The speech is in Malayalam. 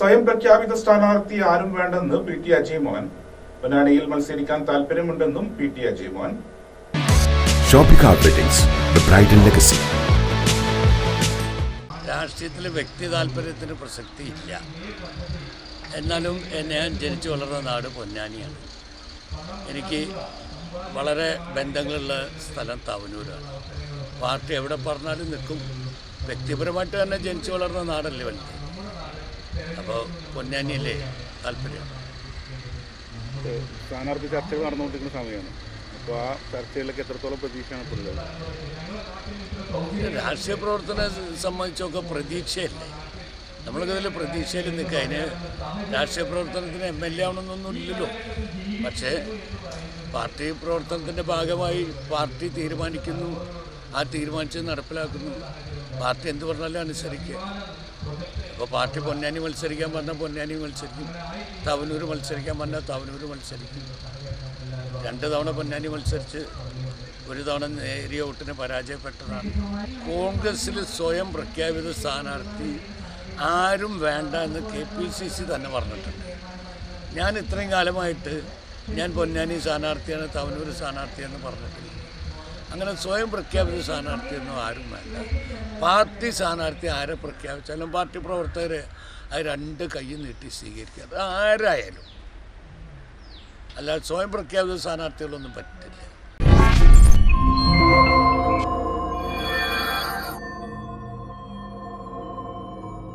സ്വയം പ്രഖ്യാപിത സ്ഥാനാർത്ഥി ആരും വേണ്ടെന്ന് പി.ടി. അജയ് മോഹൻ. പൊന്നാനിയിൽ മത്സരിക്കാൻ താല്പര്യമുണ്ടെന്നും പി.ടി. അജയ് മോഹൻ. ഷോപ്പിക്കാ weddings, the bride and legacy. രാഷ്ട്രീയത്തിൽ വ്യക്തി താല്പര്യത്തിന് പ്രസക്തിയില്ല. എന്നാലും ഞാൻ ജനിച്ചു വളർന്ന നാട് പൊന്നാനിയാണ്. എനിക്ക് വളരെ ബന്ധങ്ങളുള്ള സ്ഥലം തവനൂരാണ്. പാർട്ടി എവിടെ പറഞ്ഞാലും നിൽക്കും. വ്യക്തിപരമായിട്ട് തന്നെ ജനിച്ചു വളർന്ന നാടല്ലേ വലുത്. അപ്പോൾ പൊന്നാനിയല്ലേ താല്പര്യം. സ്ഥാനാർത്ഥി ചർച്ചകൾ നടന്നുകൊണ്ടിരിക്കുന്ന സമയമാണ്. അപ്പോൾ ആ ചർച്ചകളിലൊക്കെ എത്രത്തോളം പ്രതീക്ഷയാണ് ഉള്ളത്? രാഷ്ട്രീയ പ്രവർത്തനത്തെ സംബന്ധിച്ചൊക്കെ പ്രതീക്ഷയല്ലേ. നമ്മളൊക്കെ ഇതിൽ പ്രതീക്ഷയിൽ നിൽക്കുക. അതിന് രാഷ്ട്രീയ പ്രവർത്തനത്തിന് MLA ആവണമെന്നൊന്നും ഇല്ലല്ലോ. പക്ഷേ പാർട്ടി പ്രവർത്തനത്തിൻ്റെ ഭാഗമായി പാർട്ടി തീരുമാനിക്കുന്നു, ആ തീരുമാനിച്ച് നടപ്പിലാക്കുന്നു. പാർട്ടി എന്ത് പറഞ്ഞാലും അനുസരിക്കുക. അപ്പോൾ പാർട്ടി പൊന്നാനി മത്സരിക്കാൻ പറഞ്ഞാൽ പൊന്നാനി മത്സരിക്കും, തവനൂർ മത്സരിക്കാൻ പറഞ്ഞാൽ തവനൂർ മത്സരിക്കും. 2 തവണ പൊന്നാനി മത്സരിച്ച് 1 തവണ നേരിയ വോട്ടിന് പരാജയപ്പെട്ടതാണ്. കോൺഗ്രസ്സിൽ സ്വയം പ്രഖ്യാപിത സ്ഥാനാർത്ഥി ആരും വേണ്ട എന്ന് KPCC തന്നെ പറഞ്ഞിട്ടുണ്ട്. ഞാൻ ഇത്രയും കാലമായിട്ട് ഞാൻ പൊന്നാനി സ്ഥാനാർത്ഥിയാണ്, തവനൂർ സ്ഥാനാർത്ഥിയെന്ന് പറഞ്ഞിട്ടില്ല. അങ്ങനെ സ്വയം പ്രഖ്യാപിത സ്ഥാനാർത്ഥിയൊന്നും ആരും വേണ്ട. പാർട്ടി സ്ഥാനാർത്ഥി ആരെ പ്രഖ്യാപിച്ചാലും പാർട്ടി പ്രവർത്തകർ അത് 2 കൈ നീട്ടി സ്വീകരിക്കുക. അത് ആരായാലും. അല്ലാതെ സ്വയം പ്രഖ്യാപിത സ്ഥാനാർത്ഥികളൊന്നും പറ്റില്ല.